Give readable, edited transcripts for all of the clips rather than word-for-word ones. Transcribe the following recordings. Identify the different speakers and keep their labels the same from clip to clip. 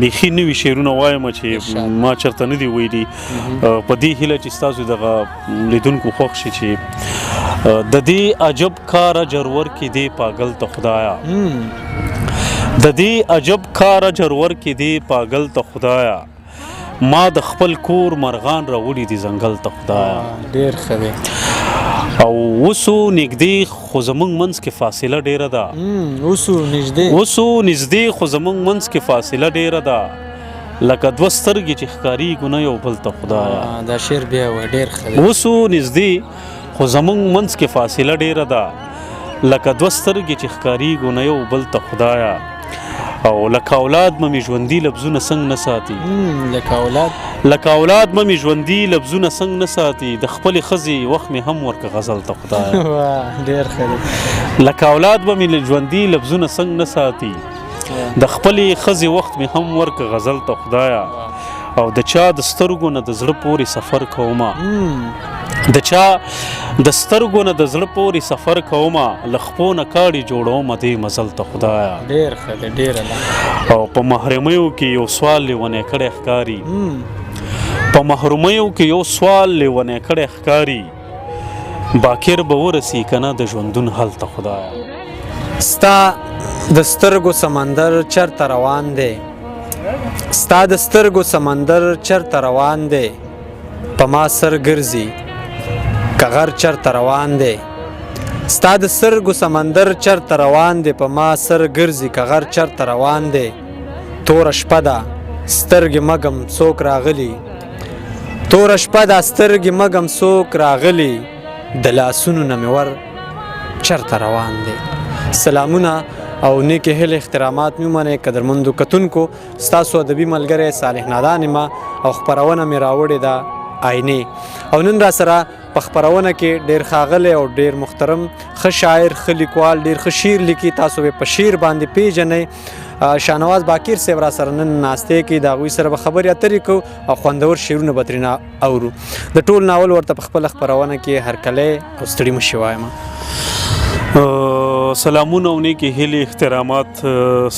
Speaker 1: بیخي نوي شعرونه وایم چې ما چېرته نه دي ویلي په دې هیله چې ستاسو دغه لیدونکو خوښ شي چې د دې عجب کاره جرور کې دی پاگل ته خدایا د دې عجب کاره جرور کې دی پاگل ته خدایا ما د خپل کور مرغان راوړي دي ځنګل ته خدایا
Speaker 2: ډېر ښه دی
Speaker 1: او اوسو نږدې خو زموږ منځ کې فاصله ډېره ده اوسو نږدې خو زموږ منځ کې فاصله ډېره ده لکه دوه سترګې چې ښکارېږو نه یو بل ته خدایا
Speaker 2: دا شعر بیا وایه ډېر ښه دی
Speaker 1: اوسو نږدې خو زموږ منځ کې فاصله ډېره ده لکه دوه سترګې چې ښکارېږو نه یو بل ته خدایا او لکه اولاد مې ژوندي لفظونه څنګه نه ساتي لکه اولاد مې ژوندي لفظونه څنګه نه ساتي د خپلې ښځې وخت مې هم ورکه غزل ته خدایا
Speaker 2: ډېر ښه دی
Speaker 1: لکه اولاد مې ژوندي لفظونه څنګه نه ساتي د خپلې ښځې وخت مې هم ورکه غزل ته خدایا او د چا د سترګو نه د زړه پورې سفر کومه د چا د سترګو نه د زړه پورې سفر کومه له خپو نه کاړي جوړومه دې مزل ته خدایا
Speaker 2: ډېر ښه دی ډېر
Speaker 1: او په محرمیو کې یو سوال لیونی کړی ښکاري په محرمیو کې یو سوال لیونی کړی ښکاري باکر به ورسي که نه د ژوندون حل ته خدایا
Speaker 2: ستا د سترګو سمندر چرته روان دی ستا د سترګو سمندر چرته روان دی په ما سر ګرځي که غر چرته روان دی ستا د سترګو سمندر چرته روان دی په ما سر ګرځي که غر چرته روان دی توره شپه ده سترګې مګم څوک راغلی توره شپه ده سترګې مګم څوک راغلی د لاسونو نه مې ور چرته روان دی سلامونه او نیکې هیلې احترامات مې ومنئ قدرمندو کتونکو ستاسو ادبي ملګری صالح نادان یم او خپرونه مې راوړې ده آینې او نن را سره په خپرونه کې ډېر ښاغلی او ډېر محترم ښه شاعر ښه لیکوال ډېر ښه شعر لیکي تاسو به په شعر باندې پیژنئ شاهنواز باکر صاحب را سره نن ناستې کې د هغوی سره به خبرې اترې کوو او خوندور شعرونه به ترېنه اورو د ټول ناول ورته په خپله خپرونه کې هرکلی او ستړي مه شي وایم
Speaker 1: سلامونه او نیکې هیلې احترامات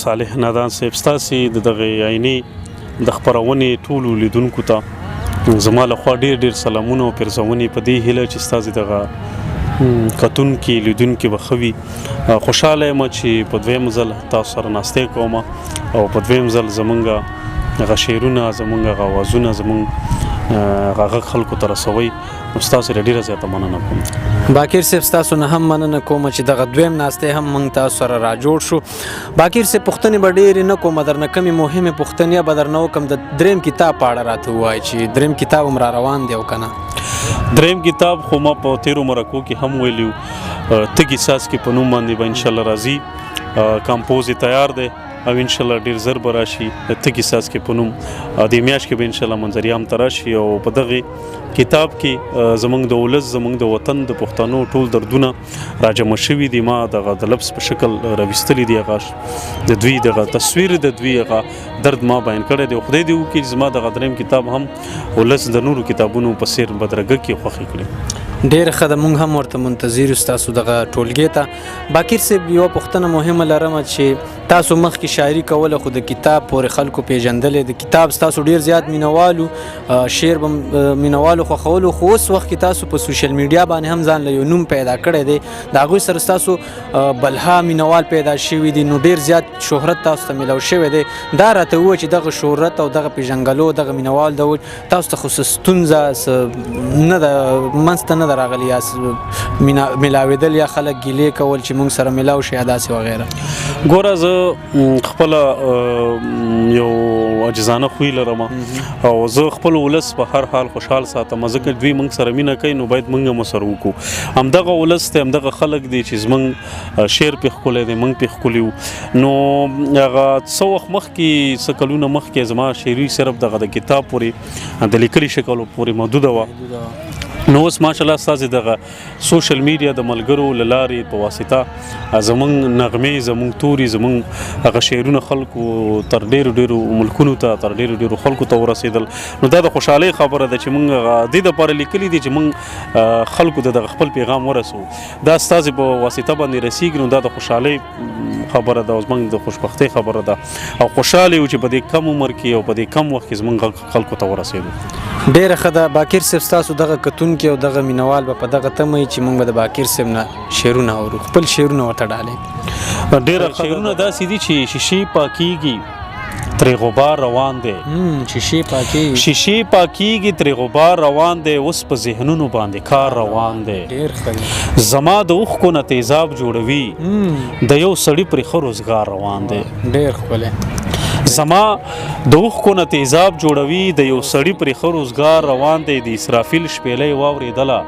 Speaker 1: صالح نادان صاحب ستاسې د دغې آینې د خپرونې ټولو لیدونکو ته زما لخوا ډېر سلامونه او پرزونې په دې هیله چې ستاسې دغه کتونکي لیدونکي به ښه وي خوشحاله یم چې په دویم ځل تاسو سره ناستې کوم او په دویم ځل زمونږ هغه شعرونه زمونږ هغه اوازونه زمونږ هغه خلکو ته رسوئ نو ستاسو یې ډېره زیاته مننه کوم
Speaker 2: باکر صاحب ستاسو نه هم مننه کوم چې دغه دویم ناستې هم موږ تاسو سره راجوړ شو باکر صاحب پوښتنې به ډېرې نه کوم درنه کمې مهمې پوښتنې به درنه وکړم د دریم کتاب په اړه راته ووایي چې دریم کتاب هم را روان دی او که نه
Speaker 1: دریم کتاب خو ما په تیرو مرکو کې هم ویلي تږي څاڅکي په نوم باندې به انشاءالله راځي کمپوز یې تیار دی او انشاءالله ډېر زر به راشي د تږي څاڅکي په نوم دې میاشت کې به انشاءالله منظریه هم ته راشي او په دغې کتاب کې زمونږ د ولس زمونږ د وطن د پښتنو ټول دردونه راجمع شوي دي ما دغه د لفظ په شکل راویستلي دي هغه د دوی دغه تصویر د دوی هغه درد ما بیان کړی دی خدای دې وکړي چې زما دغه دریم کتاب هم ولس د نورو کتابونو په څېر بدرګه کې خوښې کړي
Speaker 2: ډېر ښه ده موږ هم ورته منتظر یو ستاسو دغه ټولګې ته باکر صاحب یوه پوښتنه مهمه لرم چې تاسو مخکې شاعري کوله خو د کتاب پورې خلکو پیژندلی د کتاب ستاسو ډېر زیات مینوالو شعر به مینوالو خوښولو خو اوس وخت کې تاسو په سوشل میډیا باندې هم ځان له یو نوم پیدا کړی دی د هغوی سره ستاسو بلها مینوال پیدا شوي دي نو ډېر زیات شهرت تاسو ته میلاو شوی دی دا راته ووایه چې دغه شهرت او دغه پیژنګلو دغه مینوال د تاسو ته خو څه ستونزه نه ده منځ ته نه ده راغلې یا میلاوېدل یا خلک ګیلې کول چې موږ سره میلاو شي یا داسې وغیره
Speaker 1: ګوره زه خپله یو عاجزانه خوی لرم او زه خپل ولس په هر حال خوشحال ساتم ځکه دوی موږ سره مینه کوي نو باید موږ هم ورسره وکړو همدغه ولس دی همدغه خلک دي چې زموږ شعر پې ښکلی دی موږ پې ښکلي وو نو هغه څه وخت مخکې څه کلونه مخکې زما شعري صرف دغه د کتاب پورې د لیکلي شکل پورې محدوده وه نو اوس ماشاءالله ستاسې دغه سوشل میډیا د ملګرو له لارې په واسطه زمونږ نغمې زمونږ توري زمونږ هغه شعرونه خلکو تر ډېرو ملکونو ته تر ډېرو خلکو ته ورسېدل نو دا د خوشحالۍ خبره ده چې موږ دې دپاره لیکلي دي چې موږ خلکو ته دغه خپل پیغام ورسو دا ستاسې په واسطه باندې رسیږي نو دا د خوشحالۍ خبره ده او زموږ د خوشبختۍ خبره ده او خوشحاله یو چې په دې کم عمر کې او په دې کم وخت کې زموږ خلکو ته ورسېدو.
Speaker 2: ډېره ښه ده باقر صاحب ستاسو دغه کتونکي او دغه مینوال به په دغه تمه وي چې موږ به د باقر صاحب نه شعرونه اورو خپل شعرونه ورته ډالئ.
Speaker 1: ډېره شعرونه داسې دي چې شیشې پاکیږي ترې غبار روان دی شیشې پاکیږي ترې غبار روان دی اوس په ذهنونو باندې کار روان دی
Speaker 2: ډېر ښه
Speaker 1: زما د اوښکو نه تیزاب جوړوي د یو سړي پرې ښه روزګار روان دی
Speaker 2: ډېر ښکلی
Speaker 1: زما د اوښکو نه تیزاب جوړوي د یو سړي پرې ښه روزګار روان دی د اسرافیل شپېلۍ واورېدله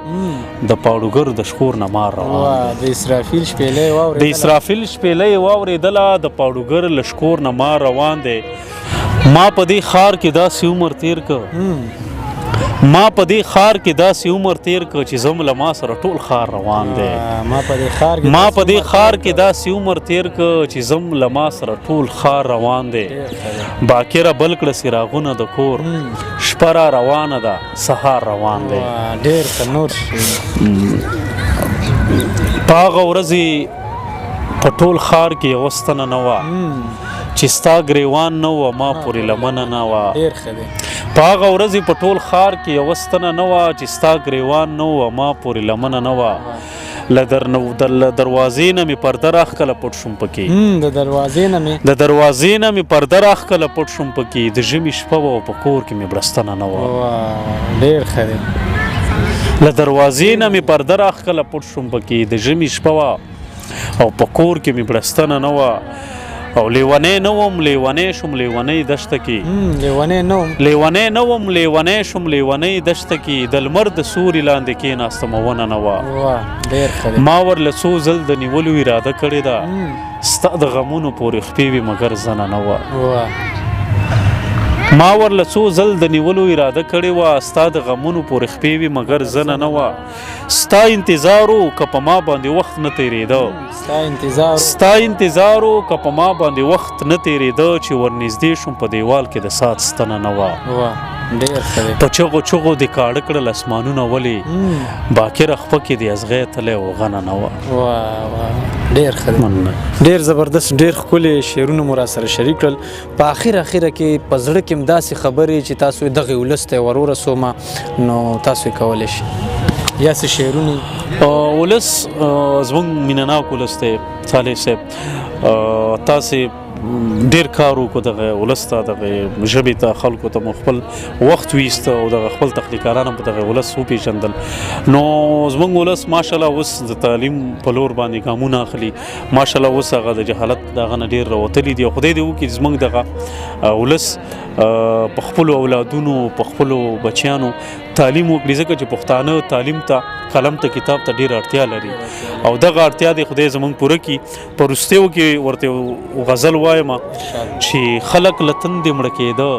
Speaker 1: د پاړوګر د شخور نه مار روان
Speaker 2: دی د اسرافیل
Speaker 1: شپېلۍ واورېدله د پاړوګر له شکور نه مار روان دی ما په دې ښار کې داسې عمر تیر که ما په دې ښار کې داسې عمر تیر که چې زم له ما سره ټول ښار روان دی
Speaker 2: ما په دې
Speaker 1: ښار کې داسې عمر تیر که چې زم له ما سره ټول ښار روان دی باکره بل کړه څراغونه د کور شپه را روانه ده سهار روان دی
Speaker 2: ډېر ښه نور
Speaker 1: په هغه ورځې په ټول ښار کې یوه ستنه نه وه چې ستا ګریوان نه وه ما پورې لمنه نه وه په هغه ورځې په ټول ښار کې یوه ستنه نه وه چې ستا ګریوان نه وه ما پورې لمنه نه وه له دروازې نه مې پرده راښکله پټ شوم پکې
Speaker 2: د
Speaker 1: دروازې نه مې پرده راښکله پټ شوم پکې د ژمي شپه وه او په کور کې مې بړستنه نه وه
Speaker 2: ډېر ښه دی
Speaker 1: له دروازې نه مې پرده راښکله پټ شوم پکې د ژمي شپه وه او په کور کې مې بړستنه نه وه او لیونی نه وم لیونی شوم لیونی دشته کې لیونی نه وم لیونی شوم لیونی دشته کې د لمر د سوري لاندې کېناستم ونه نه وه ما ورله څو ځل د نیولو اراده کړې ده ستا د غمونو پورې خپې وي مګر زنه نه وه ما ورله څو ځل د نیولو اراده کړې وه ستا د غمونو پورې خپې وي مګر زنه نه وه ستا انتظار و که په ما باندې وخت نه تېرېده ستا انتظار و که په ما باندې وخت نه تېرېده چې ورنږدې شوم په دیوال کې د سات ستنه نه وه په چغو چغو دې کاړه کړل اسمانونه ولې باکره خپه کې د ازغی تلی وغنه نه وه
Speaker 2: ډېر زبردست ډېر ښکلي شعرونه مو راسره شریک کړل په اخره کې په زړه کې هم داسې خبرې چې تاسو یې دغې ولس ته یې ورورسومه نو تاسو یې کولی شئ یا څه شعرونه
Speaker 1: ولس زموږ مینهناک ولس دی صالح صاحب تاسې ډېر کار وکړو دغه ولس ته دغه ژبې ته خلکو ته مو خپل وخت ویسته او دغه خپل تخلیقاران هم په دغه ولس وپېژندل نو زموږ ولس ماشاءالله اوس د تعلیم په لور باندې ګامونه اخلي ماشاءالله اوس هغه د جهالت دغه نه ډېر راوتلي دي او خدای دې وکړي زموږ دغه ولس په خپلو اولادونو په خپلو بچیانو تعلیم وکړي ځکه چې پښتانه تعلیم ته قلم ته کتاب ته ډېره اړتیا لري او دغه اړتیا دې خدای زموږ پوره کړي په وروستیو کې ورته غزل وایم چې خلک له تندې مړه کېده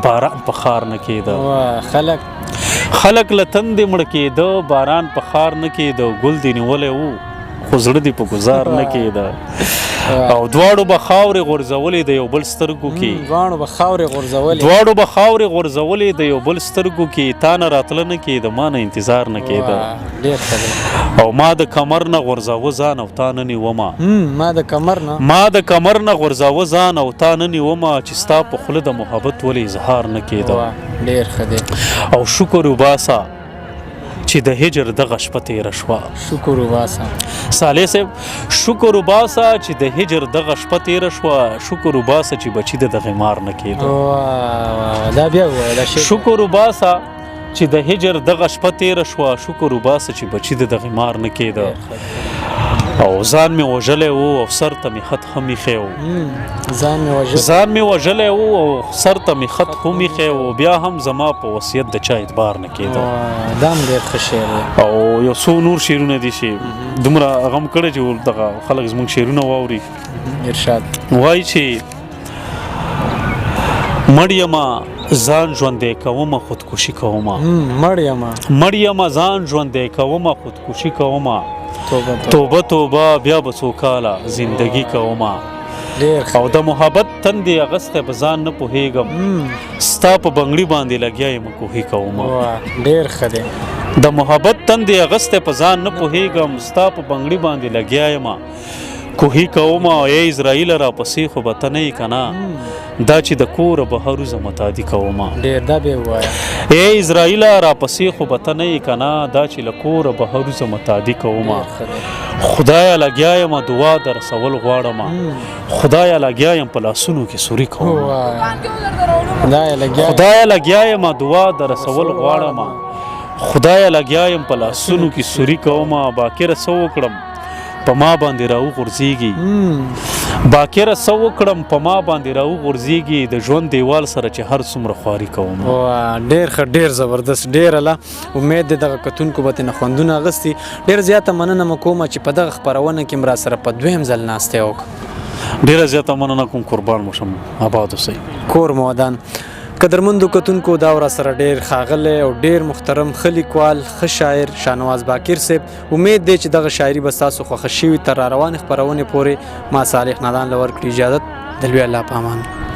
Speaker 1: باران په ښار نه کېده خلک له تندې مړه کېده باران په ښار نه کېده ګل دې نیولی و خو زړه دې په ګزار نه کېده او دواړو به خاورې غورځولې د یو بل سترګو کې دواړو به خاورې غورځولې د یو بل سترګو کې تا نه راتله نه کېده ما نه انتظار نه کېده او ما د کمر نه غورځاوه ځان او تا نه نیومه ما د کمر نه غورځاوه ځان او تا نه نیومه چې ستا په خوله د محبت ولې اظهار نه کېده او شکر وباسه چې د هجر دغه شپه تېره شوه
Speaker 2: شکر وباسه
Speaker 1: صالح صاحب شکر وباسه چې د هجر دغه شپه تېره شوه شکر وباسه چې بچي د دغې مار نه کېده
Speaker 2: دا بیا ووایه
Speaker 1: شکر وباسه چې د هجر دغه شپه تېره شوه شکر وباسه چې بچي د دغې مار نه کېده او ځان مې وژلی و او سر ته مې خط هم ایښی و ځان مې وژلی و او سر ته مې خط هم ایښی و بیا هم زما په وصیت د چا اعتبار نه کېده
Speaker 2: دا هم ډېر ښه شعر دی
Speaker 1: او یو څو نور شعرونه دي چې دومره غم کړی چې دغه خلک زموږ شعرونه واوري
Speaker 2: ارشاد
Speaker 1: وایي چې مړ یمه ځان ژوندی کومه خودکشي خودکشي کومه
Speaker 2: مړ یم
Speaker 1: مړ یم ځان ژوندی کومه خودکشي کومه
Speaker 2: توبه
Speaker 1: توبه توبه بیا به څو کاله زندگی کومه
Speaker 2: ډېر
Speaker 1: او د محبت تندې اغستی به ځان نه پوهېږم ستا په بنګړي باندې لګیا یم کوهي کومه
Speaker 2: ډېر ښه دی
Speaker 1: د محبت تندې اغستی په ځان نه پوهېږم ستا په بنګړي باندې لګیا یم کوهي کومه او ای اسرائیل راپسې خو به ته نه یې که نه دا چې د کوره بهر وځه متادي کومه
Speaker 2: ډېر دا بیا ووایه
Speaker 1: ای اسرائیل راپسې خو به ته نه یې که نه دا چې له کوره بهر وځه متادي کومه خدایه لګیا یم دعا در رسول غواړم خدایه لګیا یم په لاسونو کې سوري کوم خدایه لګیا یم دعا در رسول غواړم خدایه لګیا یم په لاسونو کې سوري کوم باکره څه وکړم په ما باندې راوغورځېږي باکره څه وکړم په ما باندې راوغورځېږي د ژوند دیوال سره چې هر څومره خواري کوم
Speaker 2: ډېر ښه ډېر زبردست ډېر الله امید دی دغه کتونکو به ترېنه خوندونه اخیستي ډېر زیاته مننه مو کومه چې په دغه خپرونه کې م راسره په دویم ځل ناستی وکړه
Speaker 1: ډېره زیاته مننه کوم قربان مو شم آباد اوسئ
Speaker 2: کور مو ودان قدرمندو کتونکو دا ورسره ډېر ښاغلی او ډېر محترم ښه لیکوال ښه شاعر شاهنواز باقر صاحب امید دی چې دغه شاعري به ستاسو خوښه شوي تر راروانې خپرونې پورې ما صالح نادان له ورکړي اجازت د لوی الله په امان